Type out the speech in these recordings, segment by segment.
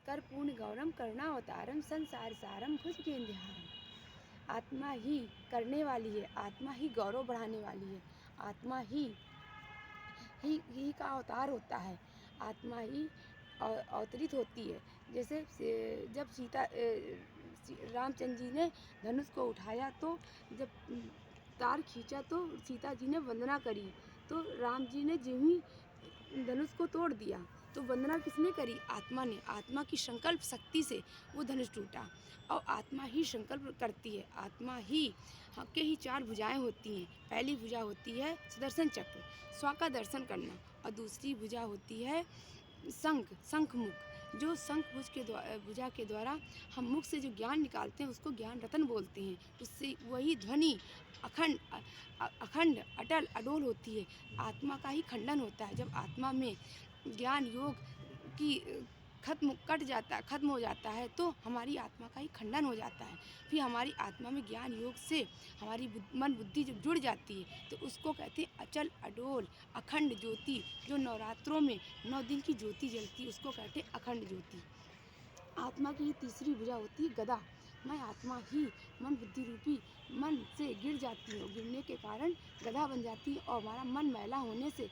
कर्पूर्ण गौरम करुणावतारम संसार सारम भुजगेंद्रहारम। आत्मा ही करने वाली है, आत्मा ही गौरव बढ़ाने वाली है, आत्मा ही का अवतार होता है, आत्मा ही अवतरित होती है। जैसे जब रामचंद्र जी ने धनुष को उठाया तो जब तार खींचा तो सीता जी ने वंदना करी, तो राम जी ने जो ही धनुष को तोड़ दिया तो वंदना किसने करी? आत्मा ने। आत्मा की संकल्प शक्ति से वो धनुष टूटा और आत्मा ही संकल्प करती है। आत्मा ही के ही 4 भुजाएं होती हैं। पहली भुजा होती है सुदर्शन चक्र, स्व का दर्शन करना, और दूसरी भुजा होती है शंख मुख। जो शंख भुजा के द्वारा हम मुख से जो ज्ञान निकालते हैं उसको ज्ञान रतन बोलते हैं। उससे वही ध्वनि अखंड अटल अडोल होती है। आत्मा का ही खंडन होता है। जब आत्मा में ज्ञान योग की खत्म हो जाता है तो हमारी आत्मा का ही खंडन हो जाता है। फिर हमारी आत्मा में ज्ञान योग से हमारी मन बुद्धि जब जुड़ जाती है तो उसको कहते हैं अचल अडोल अखंड ज्योति। जो नवरात्रों में 9 दिन की ज्योति जलती है उसको कहते हैं अखंड ज्योति। आत्मा की तीसरी भुजा होती है गदा। मैं आत्मा ही मन बुद्धि रूपी मन से गिर जाती हूँ, गिरने के कारण गधा बन जाती है और हमारा मन मैला होने से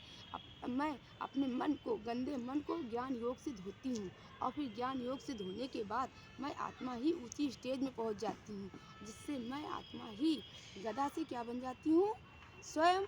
मैं अपने मन को, गंदे मन को ज्ञान योग से धोती हूँ और फिर ज्ञान योग से धोने के बाद मैं आत्मा ही ऊंची स्टेज में पहुँच जाती हूँ, जिससे मैं आत्मा ही गधा से क्या बन जाती हूँ? स्वयं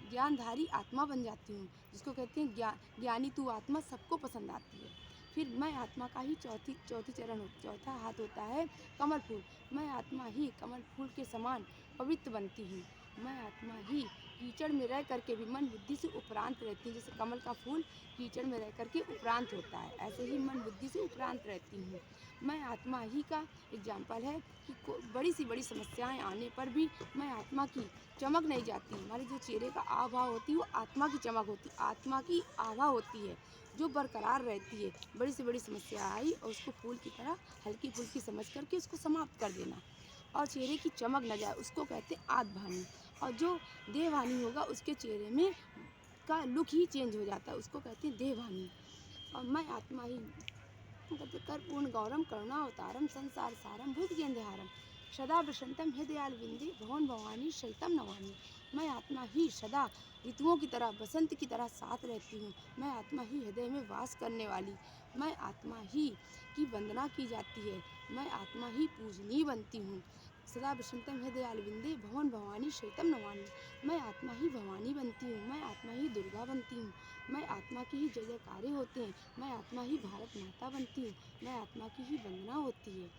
ज्ञानधारी आत्मा बन जाती हूँ, जिसको कहते हैं ज्ञानी तू आत्मा सबको पसंद आती है। फिर मैं आत्मा का ही चौथा हाथ होता है कमल फूल। मैं आत्मा ही कमल फूल के समान पवित्र बनती हूँ। मैं आत्मा ही कीचड़ में रह करके भी मन बुद्धि से उपरांत रहती हूँ। जैसे कमल का फूल कीचड़ में रह करके उपरांत होता है, ऐसे ही मन बुद्धि से उपरांत रहती हूँ। मैं आत्मा ही का एग्जाम्पल है कि बड़ी सी बड़ी समस्याएं आने पर भी मैं आत्मा की चमक नहीं जाती। हमारे जो चेहरे का आव भाव होती है वो आत्मा की चमक होती है, आत्मा की आभा होती है जो बरकरार रहती है। बड़ी से बड़ी समस्या आई और उसको फूल की तरह हल्की फुल्की समझ करके उसको समाप्त कर देना और चेहरे की चमक न जाए उसको कहते हैं आत्मभानी। और जो देहभानी होगा उसके चेहरे में का लुक ही चेंज हो जाता है, उसको कहते हैं देहभानी। और मैं आत्मा ही कहते कर्पूर्ण गौरम करुणावतारम संसार सारम भुजगेंद्रहारम सदा वसंतम हृदयाल बिंदे भवन भवानी शैतम नमामि। मैं आत्मा ही सदा ऋतुओं की तरह बसंत की तरह साथ रहती हूँ। मैं आत्मा ही हृदय में वास करने वाली, मैं आत्मा ही की वंदना की जाती है, मैं आत्मा ही पूजनीय बनती हूँ। सदा वसंतम हृदयाल बिंदे भवन भवानी शैतम नमामि। मैं आत्मा ही भवानी बनती हूँ, मैं आत्मा ही दुर्गा बनती हूँ, मैं आत्मा की ही जय जयकारे होते हैं, मैं आत्मा ही भारत माता बनती हूँ, मैं आत्मा की ही वंदना होती है।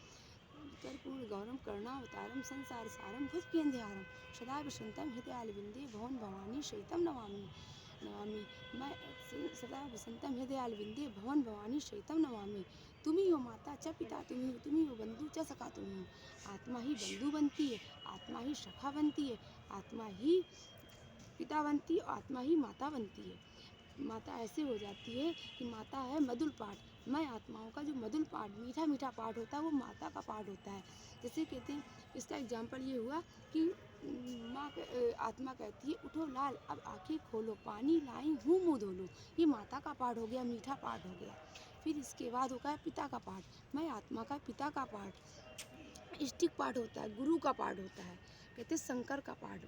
कर्पूर्ण गौरम करुणावतारम संसार सारम भुजगेंद्रहारम सदा वसंतम हृदयाल बिंदे भवन भवानी शैतम नमामि। मैं सदा वसंतम हृदयाल बिंदे भवन भवानी शैतम नमामि। तुम्ही हो माता च पिता तुम्ही हो बंधु च सखा तुम्ही हो। आत्मा ही बंधु बनती है, आत्मा ही सखा बनती है, आत्मा ही पिता बनती है, आत्मा ही माता बनती है। माता ऐसे हो जाती है कि माता है मधुर पाठ। मैं आत्माओं का जो मधुर पाठ मीठा मीठा पाठ होता है वो माता का पाठ होता है। जैसे कहते हैं, इसका एग्जाम्पल ये हुआ कि आत्मा कहती है उठो लाल अब आंखें खोलो पानी लाई हूँ मुँह धो लो। ये माता का पाठ हो गया, मीठा पाठ हो गया। फिर इसके बाद होगा पिता का पाठ। मैं आत्मा का पिता का पाठ इष्टिक पाठ होता है, गुरु का पाठ होता है, कहते शंकर का पाठ,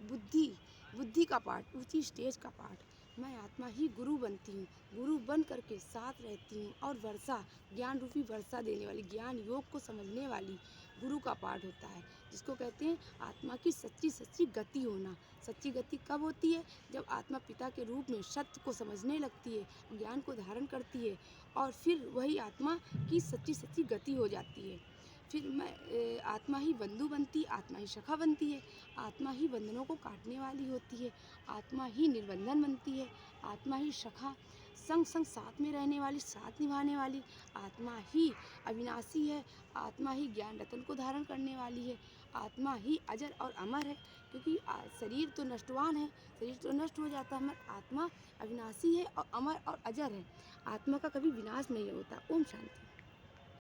बुद्धि का पाठ, ऊंची स्टेज का पाठ। मैं आत्मा ही गुरु बनती हूँ, गुरु बन करके साथ रहती हूँ और वर्षा ज्ञान रूपी वर्षा देने वाली, ज्ञान योग को समझने वाली गुरु का पाठ होता है, जिसको कहते हैं आत्मा की सच्ची सच्ची गति होना। सच्ची गति कब होती है? जब आत्मा पिता के रूप में सत्य को समझने लगती है, ज्ञान को धारण करती है और फिर वही आत्मा की सच्ची सच्ची गति हो जाती है। फिर मैं आत्मा ही बंधु बनती, आत्मा ही सखा बनती है, आत्मा ही बंधनों को काटने वाली होती है, आत्मा ही निर्बंधन बनती है, आत्मा ही सखा संग संग साथ में रहने वाली, साथ निभाने वाली, आत्मा ही अविनाशी है, आत्मा ही ज्ञान रतन को धारण करने वाली है, आत्मा ही अजर और अमर है। क्योंकि शरीर तो नष्टवान है, शरीर तो नष्ट हो जाता है, मगर आत्मा अविनाशी है और अमर और अजर है। आत्मा का कभी विनाश नहीं होता। ओम शांति।